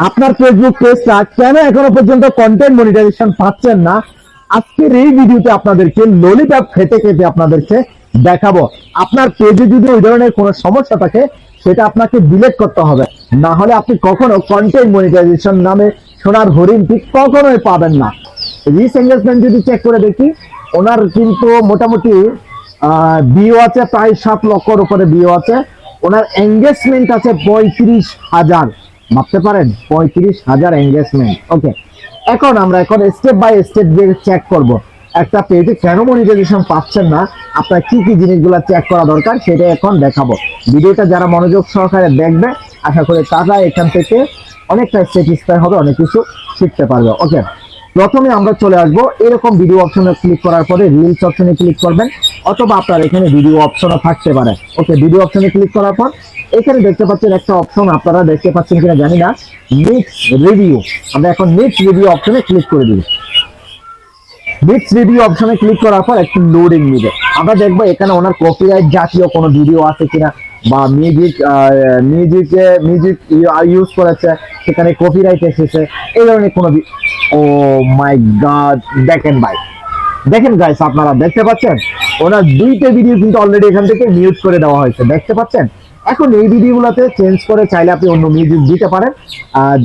আপনার ফেসবুক পেজটা কেন এখনো পর্যন্ত কন্টেন্ট মনিটাইজেশন পাচ্ছেন না, আজকের এই ভিডিওতে আপনাদেরকে ললিপপ খেতে খেতে আপনাদেরকে দেখাবো। আপনার পেজে যদি ওই ধরনের কোনো সমস্যা থাকে সেটা আপনাকে ডিলিট করতে হবে, না হলে আপনি কখনো কন্টেন্ট মনিটাইজেশন নামে সোনার হরিণটি কখনোই পাবেন না। রিচ এঙ্গেজমেন্ট যদি চেক করে দেখি, ওনার কিন্তু মোটামুটি ভিউ আছে প্রায় 7 লক্ষর উপরে ভিউ আছে। ওনার এঙ্গেজমেন্ট আছে 35,000। ভাবতে পারেন 35,000 এঙ্গেজমেন্ট। ওকে, এখন আমরা স্টেপ বাই স্টেপ দিয়ে চেক করব একটা পেজে কেন মনিটাইজেশন পাচ্ছেন না, আপনার কি কি জিনিসগুলো চেক করা দরকার সেটা এখন দেখাবো। ভিডিওটা যারা মনোযোগ সহকারে দেখবে আশা করি তারা এখান থেকে অনেকটা স্যাটিসফাই হবে, অনেক কিছু শিখতে পারবে। ওকে, প্রথমে আমরা চলে আসবো এরকম ভিডিও অপশনে ক্লিক করার পরে রিলস অপশনে ক্লিক করবেন, অথবা আপনার এখানে ভিডিও অপশনও থাকতে পারে। ওকে, ভিডিও অপশনে ক্লিক করার পর এখানে দেখতে পাচ্ছেন একটা অপশন, আপনারা দেখতে পাচ্ছেন কিনা জানি না, মিক্স রিভিউ। আমরা এখন মিক্স রিভিউ অপশনে ক্লিক করে দিব। মিক্স রিভিউ অপশনে ক্লিক করার পর একটু লোডিং নিবে। আমরা দেখবো এখানে ওনার কপিরাইট জাতীয় কোনো ভিডিও আছে কিনা, বা মিউজিক ইউজ করেছে সেখানে কপিরাইট এসেছে, এই ধরনের কোনো। ও মাই গড, দেখেন ভাই, দেখেন গাইস, আপনারা দেখতে পাচ্ছেন ওনার 2টা ভিডিও কিন্তু অলরেডি এখান থেকে মিউট করে দেওয়া হয়েছে, দেখতে পাচ্ছেন। এখন এই ভিডিওগুলোতে চেঞ্জ করে চাইলে আপনি অন্য মিউজিক দিতে পারেন।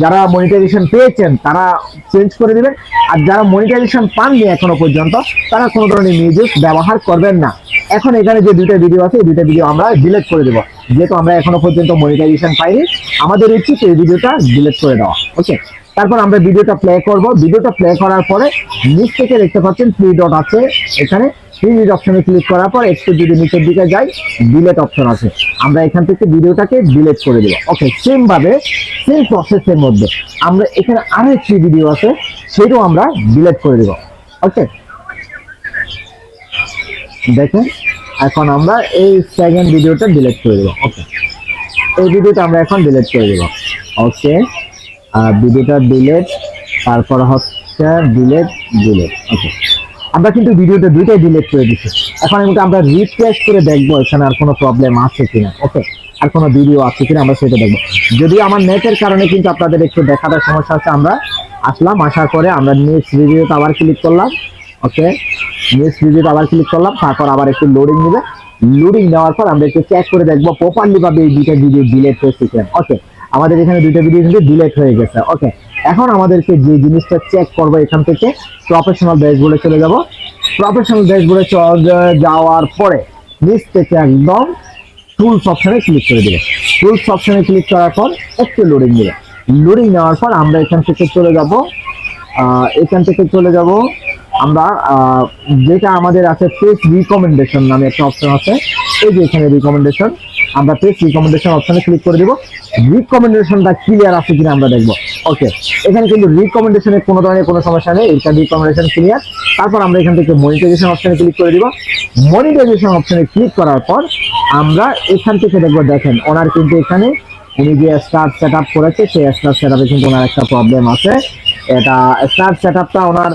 যারা মনিটাইজেশন পেয়েছেন তারা চেঞ্জ করে দিবেন, আর যারা মনিটাইজেশন পাননি এখনো পর্যন্ত তারা কোনো ধরনের মিউজিক ব্যবহার করবেন না। এখন এখানে যে 2টা ভিডিও আছে এই 2টা ভিডিও আমরা ডিলিট করে দেবো, যেহেতু আমরা এখনো পর্যন্ত মনিটাইজেশন পাইনি। আমাদের উচিত এই ভিডিওটা ডিলিট করে দেওয়া। ওকে, তারপর আমরা ভিডিওটা প্লে করব। ভিডিওটা প্লে করার পরে নিচ থেকে দেখতে পাচ্ছেন 3 ডট আছে, এখানে 3 ডট অপশনে ক্লিক করার পর একটু যদি নিচের দিকে যাই ডিলিট অপশন আছে, আমরা এখান থেকে ভিডিওটাকে ডিলিট করে দেব। ওকে, সেম ভাবে সেম প্রসেসের মধ্যে আমরা এখানে আরো একটি ভিডিও আছে সেটাও আমরা ডিলিট করে দেব। ওকে, দেখেন এখন আমরা এই সেকেন্ড ভিডিওটা ডিলিট করে দেব। ওকে, এই ভিডিওটা আমরা এখন ডিলিট করে দেব। ওকে, ভিডিওটা ডিলিট, তারপর হচ্ছে ডিলিট। ওকে, আমরা কিন্তু ভিডিওটা 2টাই ডিলিট করে দিচ্ছি। এখন আমরা রিফ্রেশ করে দেখবো এখানে আর কোনো প্রবলেম আছে কিনা। ওকে, আর কোনো ভিডিও আছে কিনা আমরা সেটা দেখবো। যদিও আমার নেটের কারণে কিন্তু আপনাদের একটু দেখাটার সমস্যা হচ্ছে। আমরা আসলাম, আসার পরে আমরা নেক্সট ভিডিওতে আবার ক্লিক করলাম। ওকে, নেক্সট ভিডিওতে আবার ক্লিক করলাম, তারপর আবার একটু লোডিং নেবে। লোডিং নেওয়ার পর আমরা একটু চেক করে দেখবো প্রপারলি ভাবে এই 2টা ভিডিও ডিলিট হয়েছে কিনা। ওকে, আমাদের এখানে 2টা ভিডিও কিন্তু ডিলিট হয়ে গেছে। ওকে, এখন আমাদেরকে যে জিনিসটা চেক করবো এখান থেকে প্রফেশনাল ড্যাশবোর্ডে চলে যাব। প্রফেশনাল ড্যাশবোর্ডে যাওয়ার পরে নিচ থেকে একদম টুলস অপশনে ক্লিক করে দিবে। টুলস অপশনে ক্লিক করার পর একটু লোডিং দিবে। লোডিং নেওয়ার পর আমরা এখান থেকে চলে যাব আমরা যেটা আমাদের আছে পেজ রিকমেন্ডেশন নামে একটা অপশন আছে। এই যে এখানে রিকমেন্ডেশন, আমরা পেজ রিকমেন্ডেশন অপশনে ক্লিক করে দিব। রিকমেন্ডেশনটা ক্লিয়ার আছে কিনা আমরা দেখবো। ওকে, এখানে কিন্তু রিকমেন্ডেশনের কোনো ধরনের কোনো সমস্যা নেই, এটা রিকমেন্ডেশন ক্লিয়ার। তারপর আমরা এখান থেকে মনিটাইজেশন অপশনে ক্লিক করে দিব। মনিটাইজেশন অপশনে ক্লিক করার পর আমরা এখান থেকে দেখবো, দেখেন ওনার কিন্তু এখানে উনি যে স্টার্ট সেট আপ করেছে সেই স্টার্ট সেট আপে কিন্তু ওনার একটা প্রবলেম আছে। এটা স্টার্ট সেট আপটা ওনার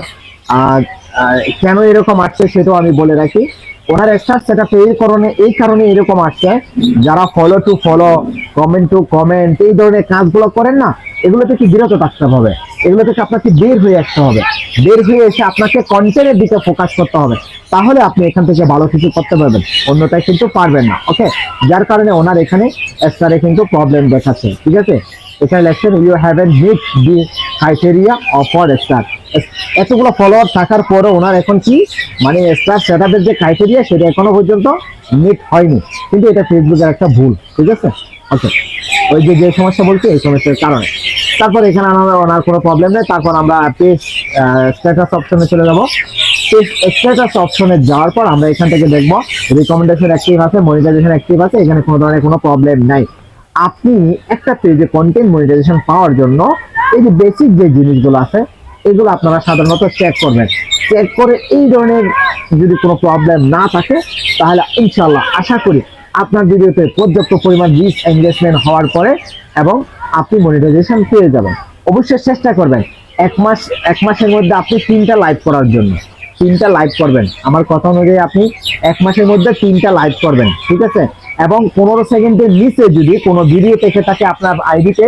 কেন এরকম আসছে সেটাও আমি বলে রাখি। ওনার স্টার্ট সেটআপ এই কারণে এরকম আসছে, যারা follow to follow, comment two comment এই ধরনের কাজগুলো করেন না, এগুলো থেকে বিরত থাকতে হবে। এগুলো থেকে আপনাকে বের হয়ে আসতে হবে। বের হয়ে এসে আপনাকে কন্টেন্টের দিকে ফোকাস করতে হবে, তাহলে আপনি এখান থেকে ভালো কিছু করতে পারবেন, অন্যটাই কিন্তু পারবেন না। ওকে, যার কারণে ওনার এখানে স্টারে কিন্তু প্রবলেম দেখাচ্ছে। ঠিক আছে, এখানে লেখছেন you haven't meet the criteria of for star. এতগুলো ফলোয়ার থাকার পরও ওনার এখন কি মানে স্টার সেটআপের যে ক্রাইটেরিয়া সেটা এখনো পর্যন্ত মিট হয়নি, কিন্তু এটা ফেসবুকের একটা ভুল। ঠিক আছে, ওকে, ওই যে সমস্যা বলছি এই সমস্যার কারণে। তারপর এখানে ওনার কোনো প্রবলেম নেই। তারপর আমরা পেজ স্ট্যাটাস অপশনে চলে যাব। পেজ স্ট্যাটাস অপশনে যাওয়ার পর আমরা এখান থেকে দেখবো রিকমেন্ডেশন অ্যাক্টিভ আছে, মনিটাইজেশন অ্যাক্টিভ আছে, এখানে কোনো ধরনের কোনো প্রবলেম নাই। আপনি একটা পেজে কন্টেন্ট মনিটাইজেশন পাওয়ার জন্য এই যে বেসিক যে জিনিসগুলো আছে এগুলো আপনারা সাধারণত চেক করবেন। চেক করে এই ধরনের যদি কোনো প্রবলেম না থাকে তাহলে ইনশাআল্লাহ আশা করি আপনার ভিডিওতে পর্যাপ্ত পরিমাণ রিচ এনগেজমেন্ট হওয়ার পরে এবং আপনি মনিটাইজেশন পেয়ে যাবেন। অবশ্যই চেষ্টা করবেন এক মাসের মধ্যে আপনি 3টা লাইভ করার জন্য। 3টা লাইভ করবেন, আমার কথা অনুযায়ী আপনি 1 মাসের মধ্যে 3টা লাইভ করবেন। ঠিক আছে, এবং 15 সেকেন্ডের নিচে যদি কোনো ভিডিও থেকে থাকে আপনার আইডিতে,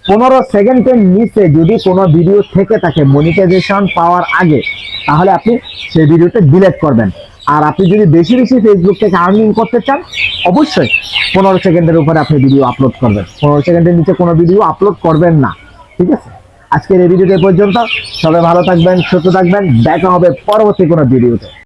15 সেকেন্ডের নিচে যদি কোনো ভিডিও থেকে থাকে মনিটাইজেশন পাওয়ার আগে, তাহলে আপনি সেই ভিডিওটা ডিলিট করবেন। আর আপনি যদি বেশি বেশি ফেসবুক থেকে আর্নিং করতে চান, অবশ্যই 15 সেকেন্ডের উপরে আপনি ভিডিও আপলোড করবেন, 15 সেকেন্ডের নিচে কোনো ভিডিও আপলোড করবেন না। ঠিক আছে, আজকের এই ভিডিওটা পর্যন্ত। সবাই ভালো থাকবেন, সুস্থ থাকবেন, দেখা হবে পরবর্তী কোনো ভিডিওতে।